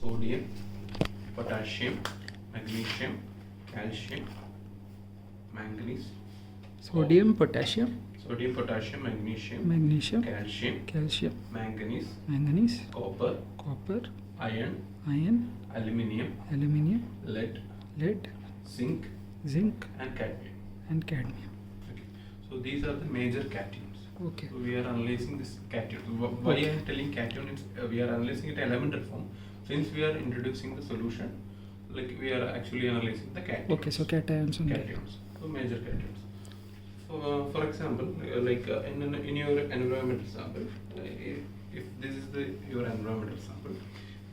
sodium, potassium, magnesium, calcium, manganese. Sodium, potassium, magnesium, calcium, manganese, copper, iron, aluminium, lead, zinc, and cadmium. Okay. So these are the major cations. Okay. So we are analyzing this cation. Why I am telling cation is we are analyzing it in elemental form. Since we are introducing the solution, like we are actually analyzing the cations. Okay, so cations only. Cations. So major cations. So for example, in your environmental sample, if this is your environmental sample,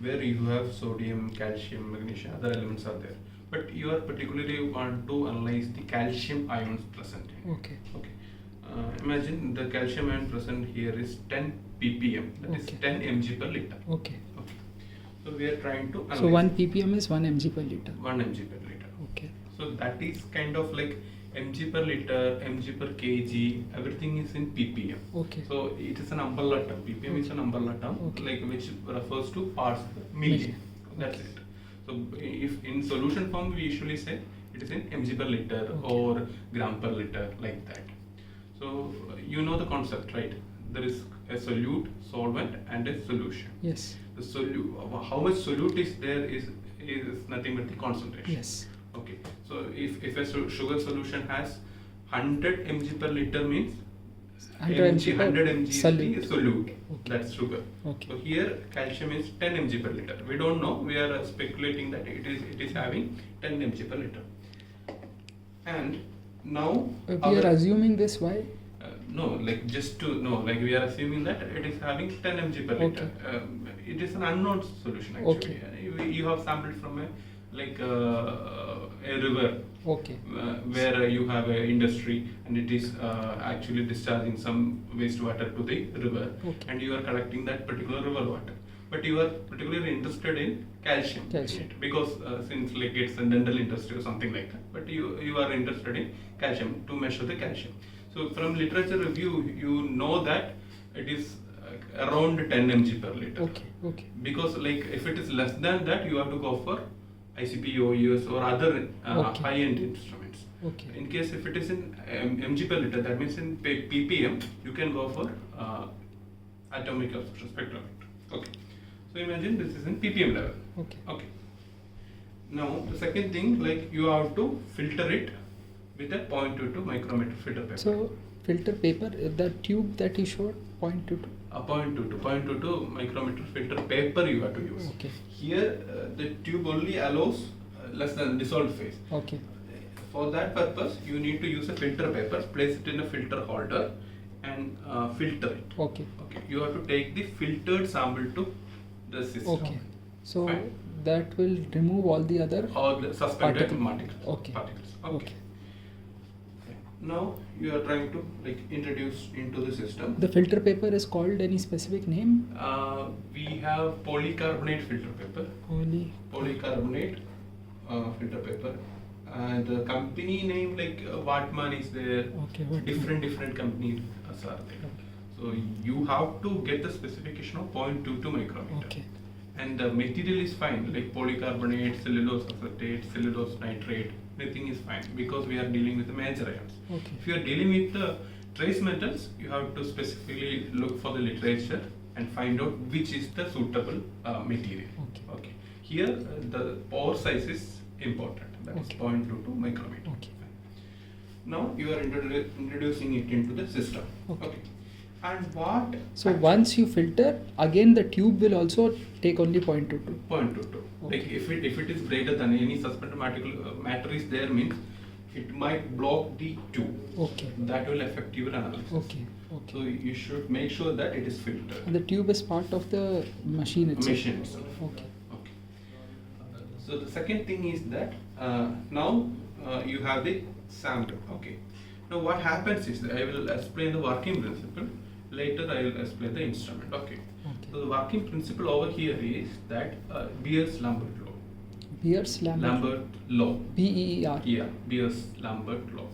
where you have sodium, calcium, magnesium, other elements are there, but you are particularly want to analyze the calcium ions present. Okay. Okay. Imagine the calcium ion present here is 10 ppm, that is 10 mg per liter. Okay. Okay. So we are trying to analyze. So 1 ppm is 1 mg per liter. 1 mg per liter. Okay. So that is kind of like mg per liter, mg per kg, everything is in ppm. Okay. So it is an umbrella term. ppm is an umbrella term, like which refers to parts per million. That's it. So if in solution form we usually say it is in mg per liter or gram per liter, like that. So you know the concept, right? There is a solute, solvent, and a solution. Yes. The how much solute is there is nothing but the concentration. Yes. Okay. So if a sugar solution has 100 mg per liter means 100 mg is the solute. Okay. That's sugar. Okay. So here calcium is 10 mg per liter. We don't know. We are speculating that it is having 10 mg per liter. And now we are assuming this. Why? No, like just to know, like we are assuming that it is having 10 mg per liter. It is an unknown solution actually. Okay. You have sampled from a river. Okay. Where you have an industry and it is actually discharging some wastewater to the river, and you are collecting that particular river water. But you are particularly interested in calcium. Because since like it's a dental industry or something like that, but you are interested in calcium to measure the calcium. So from literature review, you know that it is around 10 mg per liter. Okay. Because like if it is less than that, you have to go for ICP, OES or other high-end instruments. Okay. In case if it is in mg per liter, that means in ppm, you can go for atomic absorption spectrometer. Okay. So imagine this is in ppm level. Okay. Now the second thing, like you have to filter it with a 0.22 micrometer filter paper. So filter paper, the tube that you showed, 0.22. 0.22 micrometer filter paper you have to use. Okay. Here the tube only allows less than dissolved phase. Okay. For that purpose, you need to use a filter paper, place it in a filter holder, and filter it. Okay. You have to take the filtered sample to the system. Okay. So that will remove all the suspended particles. Particles. Okay. Now you are trying to like introduce into the system. The filter paper is called any specific name? We have polycarbonate filter paper. Polycarbonate filter paper. And the company name like Wattman is there. Okay. Different companies are there. Okay. So you have to get the specification of 0.22 micrometer. Okay. And the material is fine, like polycarbonate, cellulose acetate, cellulose nitrate, everything is fine because we are dealing with the major ions. Okay. If you are dealing with the trace metals, you have to specifically look for the literature and find out which is the suitable material. Okay. Here the pore size is important, that is 0.22 micrometer. Okay. Now you are introducing it into the system. Okay. And what? So once you filter, again the tube will also take only 0.22. 0.22. Like if it is greater than any suspended matter is there, means it might block the tube. Okay. That will affect your analysis. Okay. So you should make sure that it is filtered. And the tube is part of the machine itself. Okay. So the second thing is that now you have the sample. Okay. Now what happens is that I will explain the working principle. Later I will explain the instrument. Okay. So the working principle over here is that Beers-Lambert law. Beers-Lambert law. B-E-E-R. Yeah, Beers-Lambert law.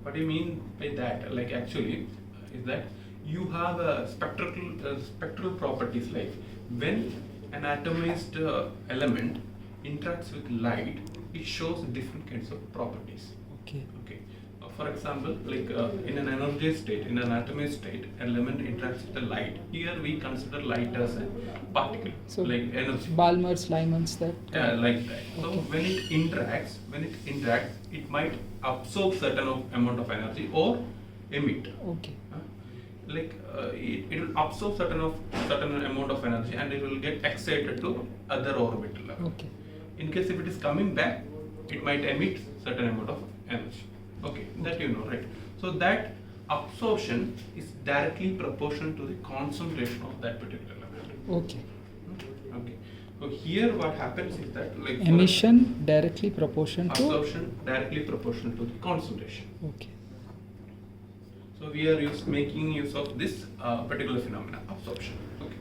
What do you mean by that? Like actually, is that you have a spectral properties, like when an atomized element interacts with light, it shows different kinds of properties. Okay. Okay. For example, like in an energized state, in an atomized state, element interacts with the light. Here we consider light as a particle, So like energy. Balmer's, Lyman's, that. Like that. So Okay. when it interacts, it might absorb certain amount of energy or emit. Okay. It will absorb certain amount of energy and it will get excited to other orbital level. Okay. In case if it is coming back, it might emit certain amount of energy. Okay, that you know, right? So that absorption is directly proportional to the concentration of that particular element. Okay. Okay. So here what happens is that like Emission directly proportional to. absorption directly proportional to the concentration. Okay. So we are making use of this particular phenomena, absorption. Okay.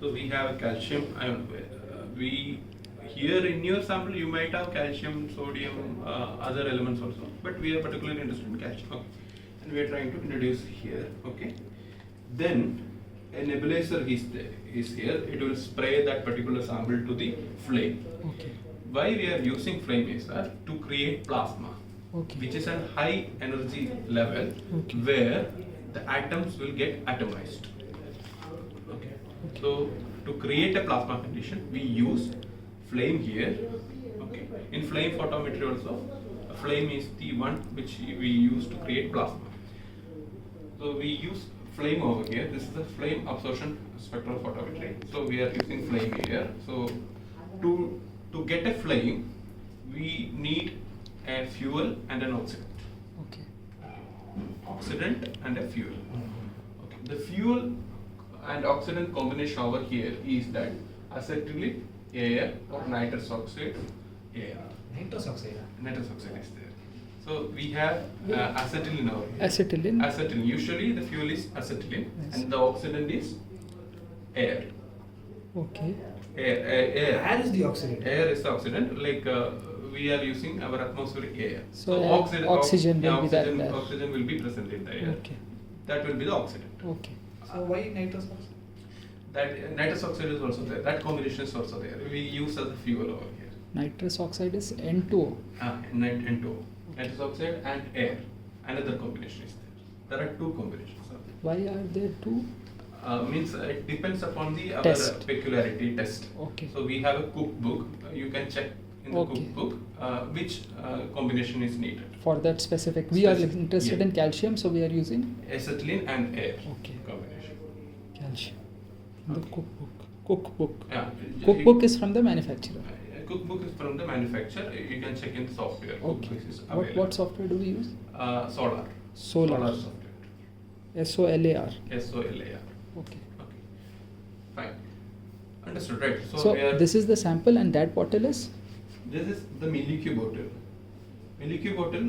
So we have calcium ion. We here in your sample you might have calcium, sodium, other elements also, but we are particularly interested in calcium. Okay. And we are trying to introduce here. Okay. Then a nebulizer is here. It will spray that particular sample to the flame. Okay. Why we are using flame is that to create plasma, Okay. which is a high energy level Okay. where the atoms will get atomized. Okay. So to create a plasma condition, we use flame here. Okay. In flame photometry also, a flame is the one which we use to create plasma. So we use flame over here. This is the flame absorption spectrophotometry. So we are using flame here. So to get a flame, we need a fuel and an oxidant. Okay. Oxidant and a fuel. Okay. The fuel and oxidant combination over here is that acetylene air or nitrous oxide air. Nitrous oxide. Nitrous oxide is there. So we have acetylene over here. Acetylene. Acetylene. Usually the fuel is acetylene Yes. and the oxidant is air. Okay. Air. Air is the oxidant. Air is the oxidant. Like we are using our atmospheric air. So oxygen will be there. Oxygen will be present in the air. Okay. That will be the oxidant. Okay. So why nitrous oxide? That nitrous oxide is also there. That combination is also there. We use as a fuel over here. Nitrous oxide is N2O. N2O. Nitrous oxide and air. Another combination is there. There are two combinations. Why are there two? Means it depends upon the our Test. peculiarity test. Okay. So we have a cookbook. You can check in the Okay. cookbook which combination is needed. For that specific, we are Specific, interested yeah. in calcium, so we are using Acetylene and air Okay. combination. calcium. The Okay. cookbook. Cookbook. Yeah. Cookbook is from the manufacturer. Cookbook is from the manufacturer. You can check in the software. Okay. Cookbook is What available. software do we use? SOLAAR. SOLAAR. software. SOLAR. SOLAAR. Okay. Okay. Fine. Understood, right? So we are, this is the sample, and that bottle is this is the millicube bottle. Millicube bottle,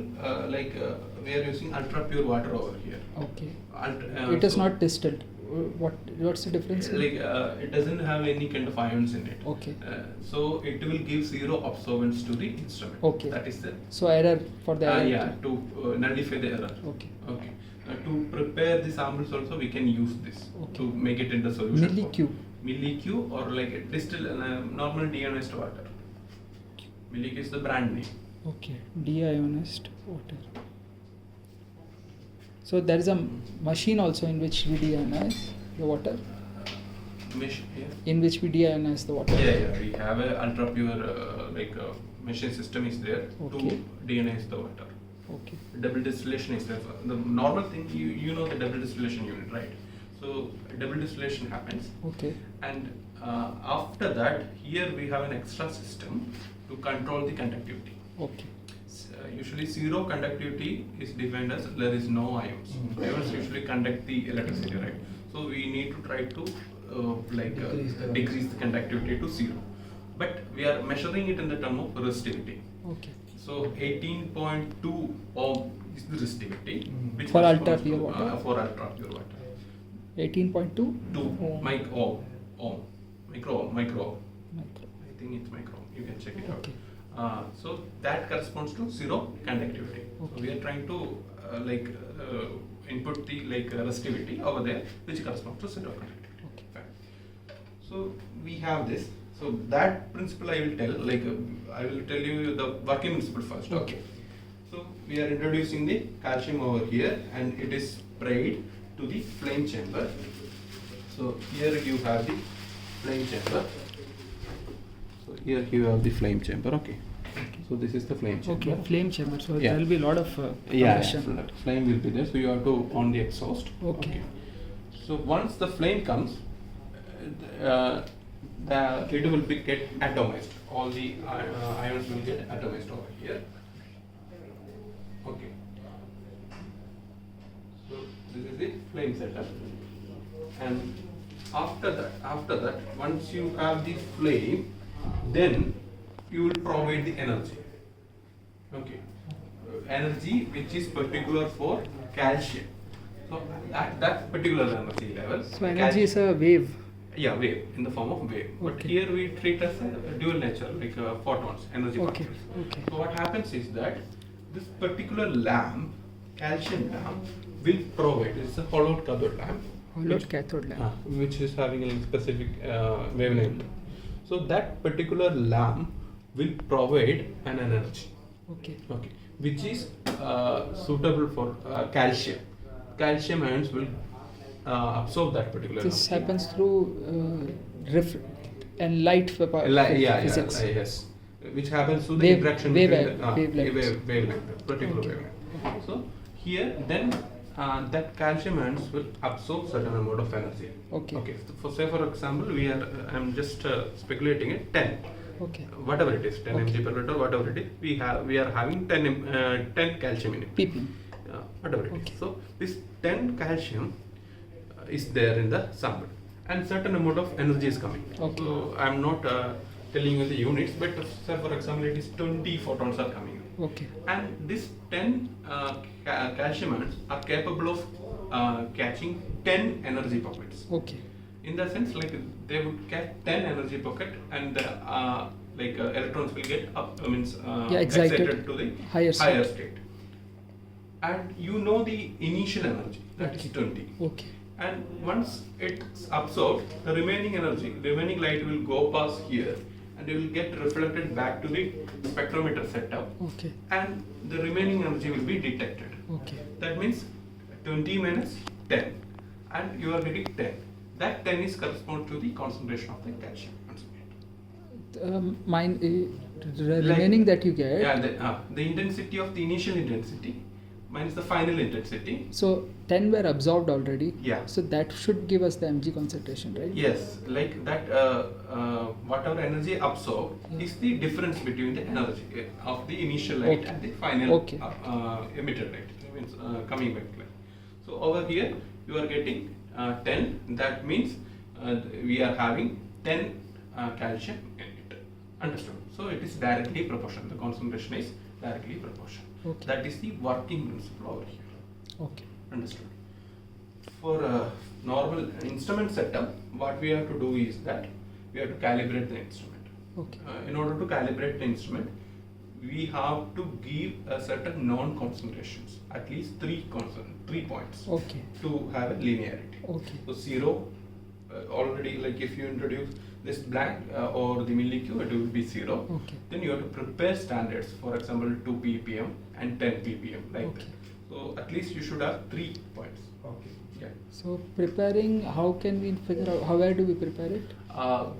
we are using ultra pure water over here. okay. It is so, not distilled. What's the difference? it doesn't have any kind of ions in it. Okay. So it will give zero absorbance to the instrument. Okay. That is the So error for the error. yeah, to nullify the error. Okay. Okay. To prepare the samples also we can use this Okay. to make it into solution. Millicube. Millicube or like a distill normal deionized water. Millicube is the brand name. Okay. Deionized water. So there is a machine also in which we deionize the water. Yeah. In which we deionize the water. Yeah. We have a ultra pure machine system is there Okay. to deionize the water. Okay. Double distillation is there. The normal thing you know the double distillation unit, right? So double distillation happens, Okay. and after that here we have an extra system to control the conductivity. Okay. Usually zero conductivity is defined as there is no ions. Ions usually conduct the electricity, right? So we need to try to decrease the conductivity to zero. But we are measuring it in the term of resistivity. Okay. So 18.2 ohm is the resistivity. Which For corresponds ultra pure to, water? For ultra pure water. 18.2 2 micro ohm. Micro ohm. micro. I think it's micro ohm. You can check it out. Okay. So that corresponds to zero conductivity. Okay. So we are trying to input the resistivity over there, which corresponds to zero conductivity. Okay. Fine. So we have this. So that principle I will tell, I will tell you the working principle first. Okay. So we are introducing the calcium over here, and it is sprayed to the flame chamber. So here you have the flame chamber. So here you have the flame chamber. Okay. So this is the flame chamber. Okay, flame chamber. So Yeah. there will be a lot of combustion. Flame will be there. So you have to on the exhaust. Okay. So once the flame comes, it will be get atomized. All the ions will get atomized over here. Okay. So this is the flame setup, and after that, once you have the flame, then you will provide the energy. Okay. Energy which is particular for calcium. So that particular energy level. So energy is a wave. Yeah, wave, in the form of wave. But Okay. here we treat as a dual nature, like photons, energy Okay. particles. Okay. So what happens is that this particular lamp, calcium lamp, will provide, it's a hollowed cathode lamp. Hollowed cathode lamp. Which is having a specific wavelength. So that particular lamp will provide an energy. Okay. Okay, which is suitable for calcium. Calcium ions will absorb that particular This energy. happens through and light physics. Yes. Which happens through the Wave- interaction wave- between the wavelengths. wavelength, particular Okay. wavelength. So here then that calcium ions will absorb certain amount of energy. Okay. Okay. So for example, I'm just speculating it 10. Okay. Whatever it is, 10 Okay. mg per liter, whatever it is, we are having 10 calcium in it. ppm. Whatever it Okay. is. So this 10 calcium is there in the sample, and certain amount of energy is coming. Okay. So I'm not telling you the units, but say for example it is 20 photons are coming. Okay. And this 10 calcium ions are capable of catching 10 energy pockets. Okay. In the sense, like they would catch 10 energy pocket, and electrons will get excited to the Higher state. state. And you know the initial energy, that is Okay. 20. Okay. And once it's absorbed, the remaining light will go past here, and it will get reflected back to the spectrometer setup, Okay. and the remaining energy will be detected. Okay. That means 20 minus 10, and you are getting 10. That 10 is correspond to the concentration of the calcium concentrate. The remaining that you get. Yeah, the intensity of the initial intensity minus the final intensity. So 10 were absorbed already. Yeah. So that should give us the mg concentration, right? Yes, like that. Whatever energy absorbed is the difference between the energy of the initial light Okay. and the final Okay. emitted light. Means coming back light. So over here you are getting 10. That means we are having 10 calcium in it. Understood? So it is directly proportional. The concentration is directly proportional. Okay. That is the working principle over here. Okay. Understood. For a normal instrument setup, what we have to do is that we have to calibrate the instrument. Okay. In order to calibrate the instrument, we have to give a certain known concentrations, at least 3 points, Okay. to have a linearity. Okay. So 0, already, like if you introduce this blank or the milli-Q, it will be 0. Okay. Then you have to prepare standards, for example 2 ppm and 10 ppm, like Okay. that. So at least you should have 3 points. Okay. Yeah. So preparing, how can we figure out, where do we prepare it?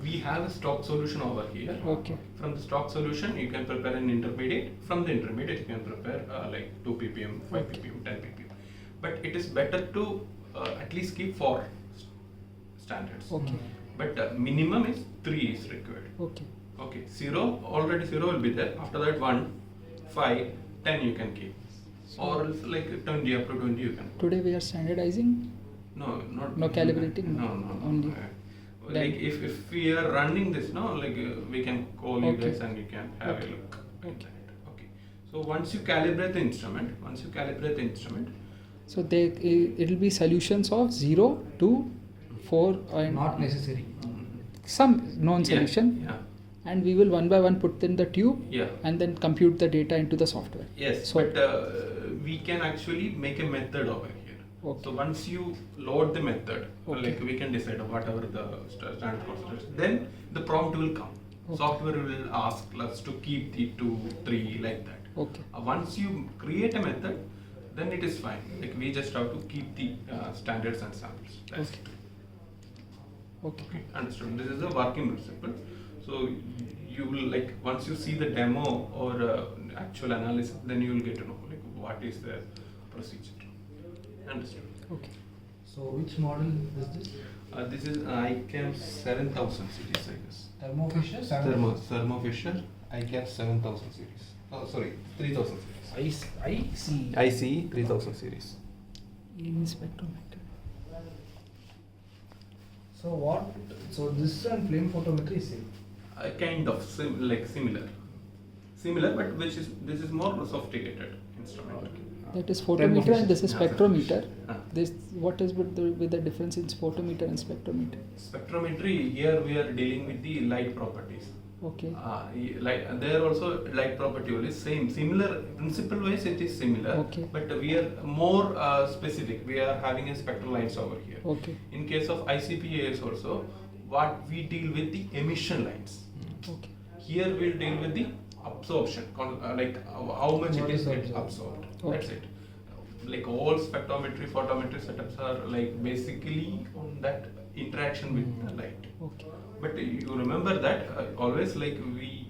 We have a stock solution over here. Okay. From the stock solution, you can prepare an intermediate. From the intermediate, you can prepare like 2 ppm, 5 Okay. ppm, 10 ppm. But it is better to at least keep 4 standards. Okay. But minimum is 3 is required. Okay. Okay, 0, already 0 will be there. After that 1, 5, 10 you can keep. Or else like 20, up to 20 you can. Today we are standardizing. No, not. No calibrating? No. Only Like if we are running this, no, like we can call you Okay. guys and you can have Okay. a look. at Okay. that. Okay. So once you calibrate the instrument, So it will be solutions of 0 to 4 and Not necessary. some known Yeah, solution, Yeah. and we will one by one put in the tube Yeah. and then compute the data into the software. Yes. So- But we can actually make a method over here. Okay. So once you load the method, Okay. like we can decide whatever the standard process is, then the prompt will come. Okay. Software will ask us to keep the 2, 3 like that. Okay. Once you create a method, then it is fine. Like we just have to keep the standards and samples. That's Okay. it. Okay. Okay, understood. This is a working principle. So you will like once you see the demo or actual analysis, then you will get to know like what is the procedure. Understood. Okay. So which model is this? This is ICAM 7000 series, I guess. Thermo Fisher? Thermo Fisher ICAM 7000 series. Oh, sorry, 3000 series. I see. ICE 3000 series. In spectrometer. So what? So this and flame photometry is same. Kind of similar, but this is more sophisticated instrument. That is photometer and this is Yeah. spectrometer. Ah. This what is with the difference in photometer and spectrometer? Spectrometry, here we are dealing with the light properties. Okay. Like there also light property only similar principle wise it is similar. Okay. But we are more specific. We are having a spectral lines over here. Okay. In case of ICPAS also, what we deal with the emission lines. Okay. Here we'll deal with the absorption, like how much What it is is get absorbed? absorbed. Okay. That's it. Like all spectrometry, photometry setups are like basically on that interaction with the light. Okay. But you remember that always like we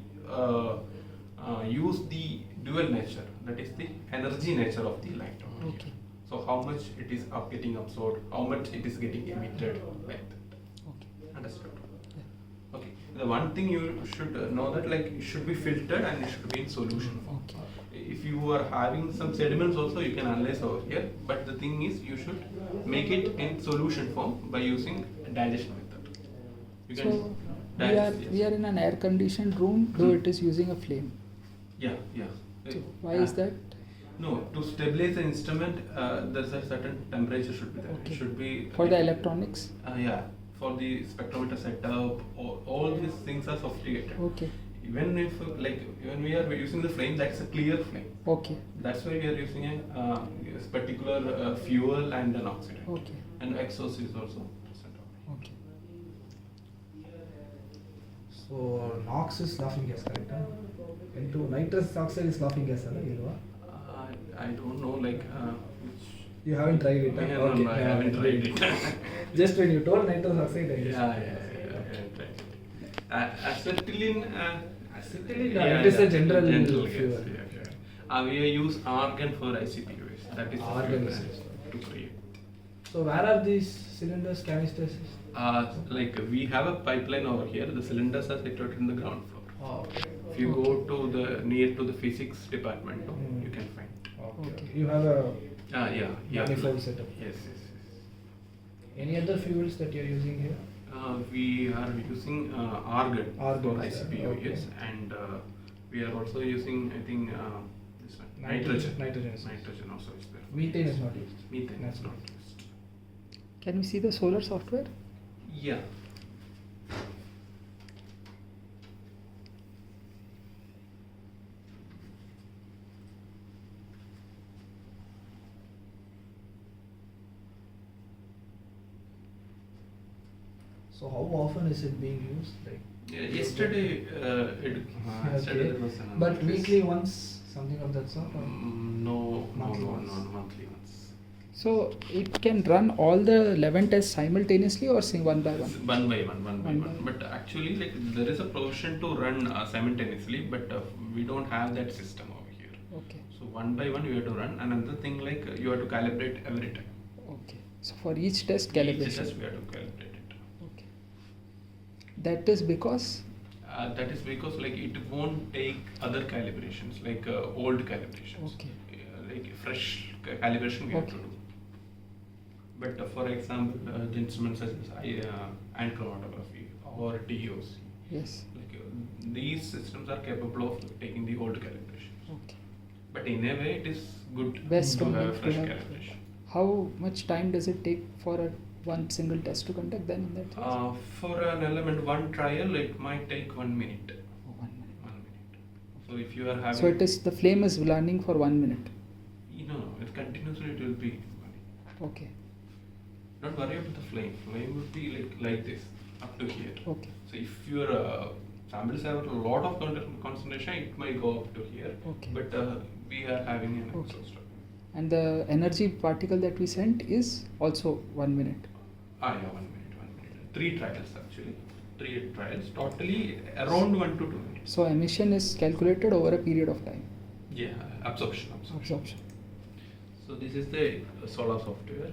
use the dual nature, that is the energy nature of the light. Okay. So how much it is getting absorbed, how much it is getting emitted, like that. Okay. Understood? Yeah. Okay. The one thing you should know that like it should be filtered and it should be in solution form. Okay. If you are having some sediments also, you can analyze over here. But the thing is, you should make it in solution form by using digestion method. You can So digest, we are in an air conditioned room, though it is using a flame. Yeah. So why is that? No, to stabilize the instrument, there's a certain temperature should be there. Okay. It should be For the electronics? yeah, for the spectrometer setup, all these things are sophisticated. Okay. Even if like when we are using the flame, that's a clear flame. Okay. That's why we are using a particular fuel and an oxidant. Okay. And exhaust is also present over Okay. So NOx is laughing gas, correct? Into nitrous oxide is laughing gas, right? here. I don't know like which. You haven't tried it? Yeah, Okay. no, I haven't tried it. Just when you told nitrous oxide, I Yeah, I haven't tried it. Acetylene. It is a general gas, fuel. yeah. We use argon for ICPOS. That is the Argon fuel is to create. So where are these cylinders, canisters? Like we have a pipeline over here. The cylinders are situated in the ground floor. Oh, okay. If you go to the near to the physics department, you can find. Okay. You have a Yeah. manifold setup. Yes. Any other fuels that you're using here? We are using argon Argon, for ICPO, okay. yes, and we are also using I think this one nitrogen. Nitrogen is- Nitrogen also is there. Methane is not used. Methane is No. not used. Can we see the solar software? Yeah. So how often is it being used? Like Yesterday, yesterday there was another but case. weekly once, something of that sort? Or? No, Monthly once. monthly once. So it can run all the 11 tests simultaneously or say one by one? It's one by one. One by one. But actually, like there is a provision to run simultaneously, but we don't have that system over here. Okay. So one by one you have to run. Another thing like you have to calibrate every time. Okay. So for each test Each calibration. test we have to calibrate it. Okay. That is because That is because like it won't take other calibrations like old calibrations. Okay. Like fresh calibration we have to Okay. do. But for example, the instruments such as hand chromatography or TOC, yes. like these systems are capable of taking the old calibration. Okay. But in a way, it is good Best to only have to fresh have- calibration. How much time does it take for one single test to conduct then in that case? For an element, one trial, it might take 1 minute. Oh, 1 minute. 1 minute. So if you are having, So it is the flame is running for 1 minute. it continuously it will be running. Okay. Don't worry about the flame. Flame would be like this, up to here. Okay. So if your samples have a lot of concentration, it might go up to here. Okay. But we are having an Okay. exhaust. And the energy particle that we sent is also 1 minute. Yeah, 1 minute, 1 minute. 3 trials actually. 3 trials. Totally around 1 to 2 minutes. So emission is calculated over a period of time. Yeah, absorption. Absorption. So this is the SOLAAR software.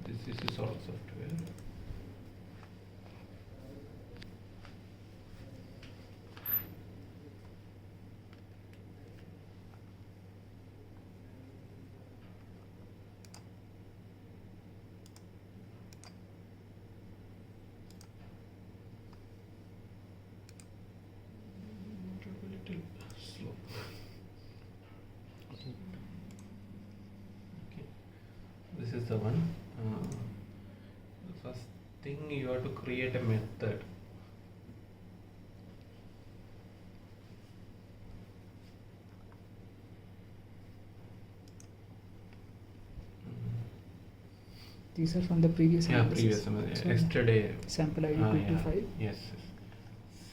This is the SOLAAR software. A little slow. Okay. This is the one. The first thing you have to create a method. These are from the previous Yeah, analysis. previous So, yesterday. sample ID Yeah. 225. Yes.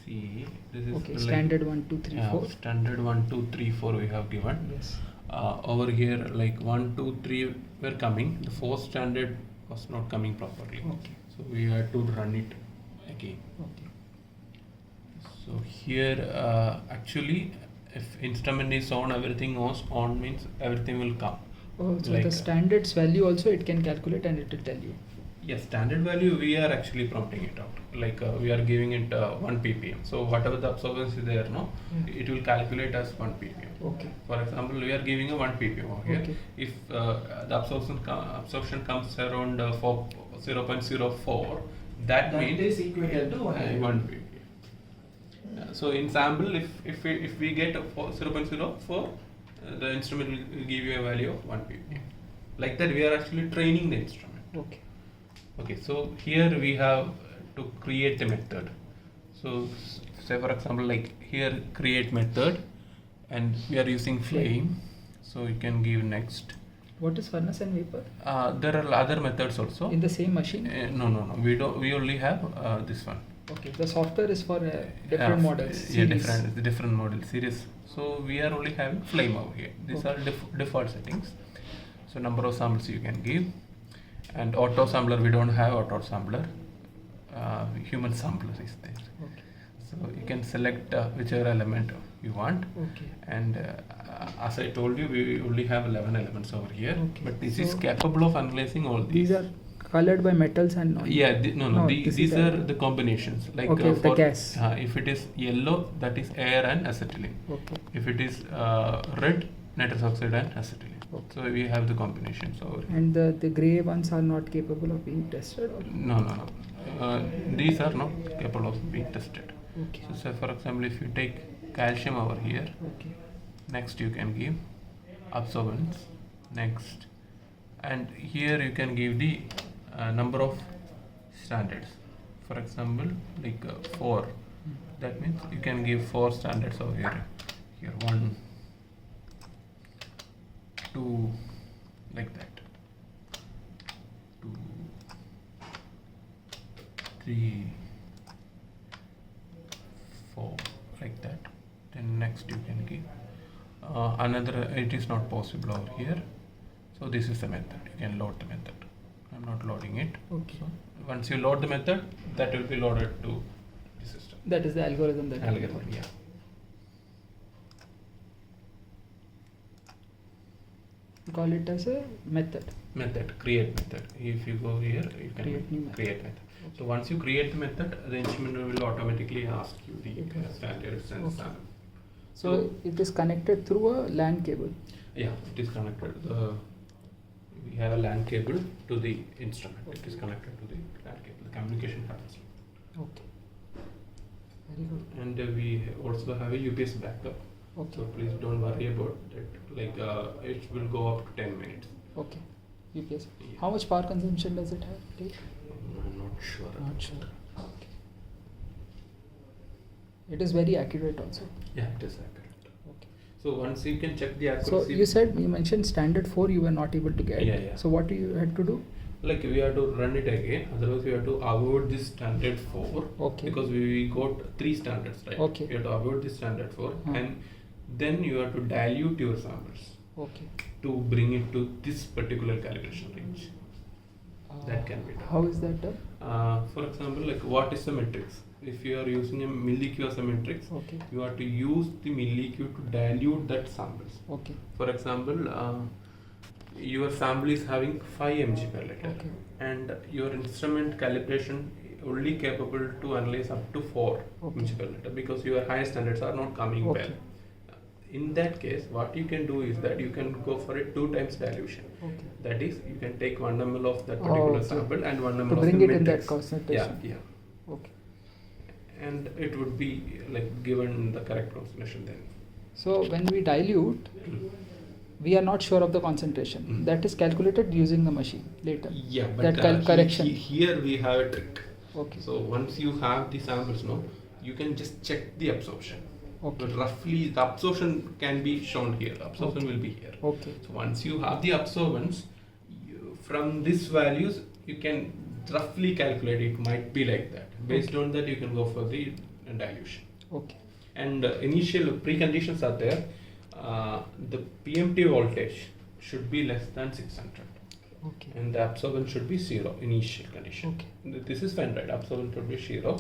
See, this is Okay, like- standard 1, 2, 3, yeah, 4. standard 1, 2, 3, 4 we have given. Yes. Over here, like 1, 2, 3 were coming. The 4th standard was not coming properly. Okay. So we had to run it again. Okay. So here, actually, if instrument is on, everything was on means everything will come. Oh, so Like, the standards value also it can calculate and it will tell you. Yes, standard value we are actually prompting it out. Like we are giving it 1 ppm. So whatever the absorbance is there, no, Yeah. it will calculate as 1 ppm. Okay. For example, we are giving a 1 ppm over here. Okay. If the absorption comes around 0.04, that means is equivalent to 1 1 ppm. So in sample, if we get 0.04, the instrument will give you a value of 1 ppm. Like that, we are actually training the instrument. Okay. Okay, so here we have to create the method. So say for example, like here create method, and we are using flame. So you can give next. What is furnace and vapor? There are other methods also. In the same machine? No. We don't. We only have this one. Okay. The software is for different models. Yeah, series. different model series. So we are only having flame over here. These Okay. are default settings. So number of samples you can give, and auto sampler we don't have auto sampler. Human sampler is there. Okay. So you can select whichever element you want. Okay. And as I told you, we only have 11 elements over here. Okay. But this is So capable of analyzing all These are colored by metals and non. yeah, No, this these is are a- the combinations. Like Okay, the gas. if it is yellow, that is air and acetylene. Okay. If it is red, nitrous oxide and acetylene. Okay. So we have the combinations over here. And the grey ones are not capable of being tested? Or? No. These are not capable of being tested. Okay. So say for example, if you take calcium over here, Okay. next you can give absorbance, next, and here you can give the number of standards. For example, like 4. That means you can give 4 standards over here. Here 1, 2, like that. 2, 3, 4, like that. Then next you can give another. It is not possible over here. So this is the method. You can load the method. I'm not loading it. Okay. So once you load the method, that will be loaded to the system. That is the algorithm that we Algorithm, yeah. call it as a method. Method, create method. If you go here, you can Create new method. create method. So once you create the method, the instrument will automatically ask you the Okay. standards and Okay. sample. So it is connected through a LAN cable. Yeah, it is connected. We have a LAN cable to the instrument. It is connected to the LAN cable. The communication happens. Okay. Very good. And we also have a UPS backup. Okay. So please don't worry about it. Like it will go up to 10 minutes. Okay. UPS. Yeah. How much power consumption does it have? Take? I'm not sure. Not sure. Okay. It is very accurate also. Yeah, it is accurate. Okay. So So once you can check the So accuracy. you mentioned standard 4 you were not able to get. Yeah. So what you had to do? Like we have to run it again, otherwise we have to avoid this standard 4. Okay. Because we got 3 standards, right? Okay. You have to avoid this standard 4 Hmm. and then you have to dilute your samples Okay. to bring it to this particular calibration range. That can be done. How is that done? For example, like what is the matrix? If you are using a milliQ as a matrix, Okay. you have to use the milliQ to dilute that samples. Okay. For example, your sample is having 5 mg per liter, Okay. and your instrument calibration only capable to analyze up to 4 Okay. mg per liter because your higher standards are not coming Okay. well. In that case, what you can do is that you can go for a 2 times dilution. Okay. That is, you can take 1 ml of that particular okay. sample and 1 ml To of bring the it in that matrix. concentration. Yeah. Okay. And it would be like given the correct concentration then. So when we dilute, we are not sure of the concentration. Mm. That is calculated using the machine later. Yeah, but That correction. here we have a trick. Okay. So once you have the samples, no, you can just check the absorption. Okay. But roughly, the absorption can be shown here. Absorption Okay. will be here. Okay. So once you have the absorbance, from these values, you can roughly calculate it might be like that. Based Okay. on that, you can go for the dilution. Okay. And initial preconditions are there. The PMT voltage should be less than 600. Okay. And the absorbance should be 0 initial condition. Okay. This is fine, right? Absorbance should be 0.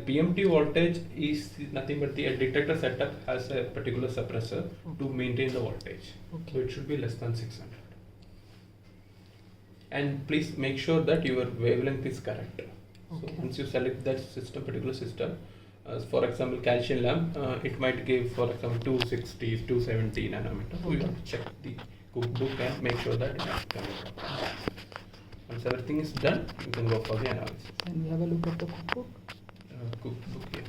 PMT voltage is nothing but the detector setup has a particular suppressor to maintain the voltage. Okay. So it should be less than 600. And please make sure that your wavelength is correct. Okay. So once you select that system, particular system, for example, calcium lamp, it might give, for example, 260, 270 nanometer. So you Okay. have to check the cookbook and make sure that it is correct. Once everything is done, you can go for the analysis. And we have a look at the cookbook. Cookbook here.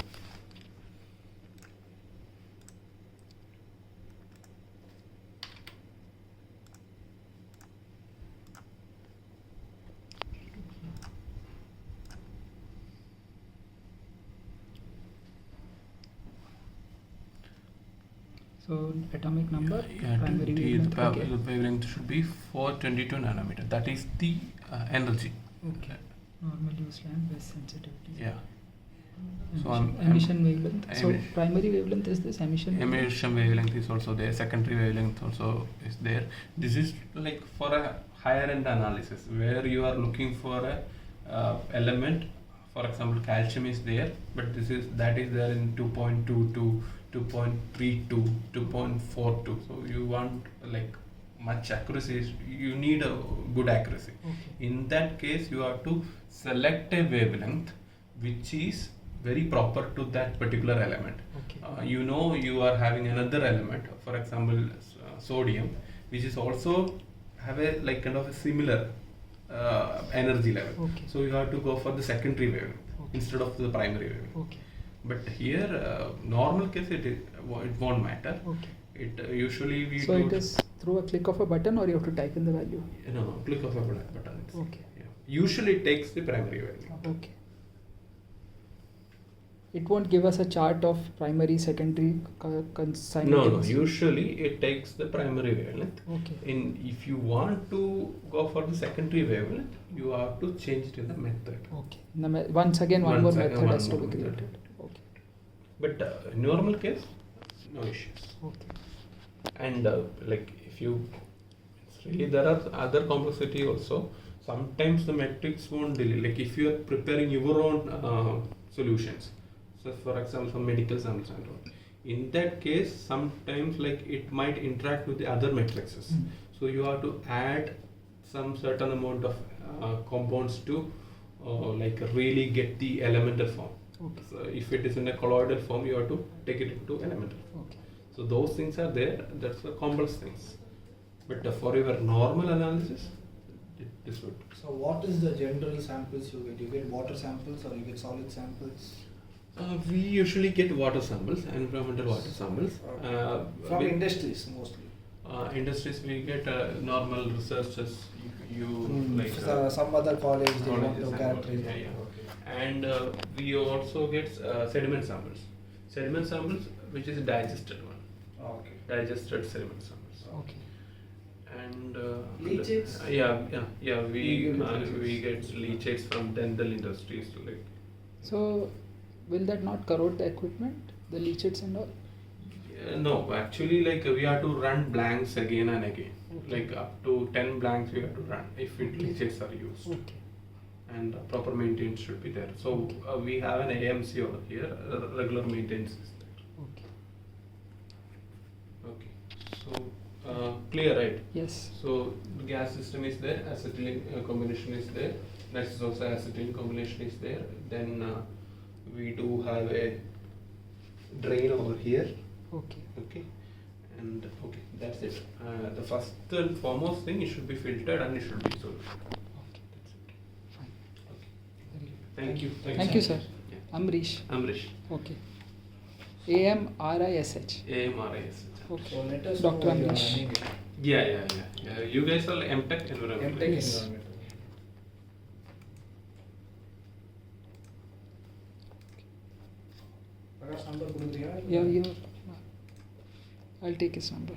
So atomic number, Yeah, primary the wavelength. Okay. wavelength should be 422 nanometer. That is the energy. Okay. Normal use lamp with sensitivity. Yeah. Emission, So I'm- emission wavelength. So emi- primary wavelength is this emission. wavelength? Emission wavelength is also there. Secondary wavelength also is there. This is like for a higher end analysis where you are looking for a element. For example, calcium is there, but that is there in 2.22, 2.32, 2.42. So you want like much accuracy. You need a good accuracy. Okay. In that case, you have to select a wavelength which is very proper to that particular element. Okay. You know you are having another element, for example, sodium, which is also have a like kind of a similar energy level. Okay. So you have to go for the secondary wavelength Okay. instead of the primary wavelength. Okay. But here, normal case it won't matter. Okay. It usually we So do it is through a click of a button, or you have to type in the value. no click of a button. It's- Okay. Yeah. Usually it takes the primary wavelength. Okay. It won't give us a chart of primary, secondary, No, simultaneous. usually it takes the primary wavelength. Okay. If you want to go for the secondary wavelength, you have to change it in the method. Okay. Once again, one more Once again, method one has to more be method. created. Okay. But in normal case, no issues. Okay. And like if you, it's really there are other complexity also. Sometimes the metrics won't delay. Like if you are preparing your own solutions. So for example, some medical samples and all. In that case, sometimes like it might interact with the other matrices. Mm. So you have to add some certain amount of compounds to like really get the elemental form. Okay. So if it is in a colloidal form, you have to take it into elemental form. Okay. So those things are there. That's the complex things. But for your normal analysis, this would. So what is the general samples you get? You get water samples or you get solid samples? We usually get water samples, environmental water samples. From with, industries mostly. Industries, we get normal researchers. You like So some other college they want colleges to and characterize. all, yeah, yeah. Okay. And we also get sediment samples. Sediment samples, which is a digested one. Okay. digested sediment samples. Okay. And Leachates? we get leachates from dental industries like. So, will that not corrode the equipment, the leachates and all? No, actually, like we have to run blanks again and again. Okay. Like up to 10 blanks we have to run if leachates are used. Okay. And proper maintenance should be there. So we have an AMC over here, regular maintenance is there. Okay. Okay. So clear, right? Yes. So the gas system is there, acetylene combination is there. Next is also acetylene combination is there. Then we do have a drain over here. Okay. Okay. And okay, that's it. The first and foremost thing, it should be filtered and it should be solution. Okay. That's it. Fine. Okay. Very good. Thank you. Thank you, sir. Yeah. Amrish. Amrish. Okay. AMRISH. AMRIS. Okay. So let us Dr. know you are Amrish. running it. Yeah. You guys are MTech environment. MTech Yes. environment. Prakash number கொடுக்குறியா? Yeah, I'll take his number.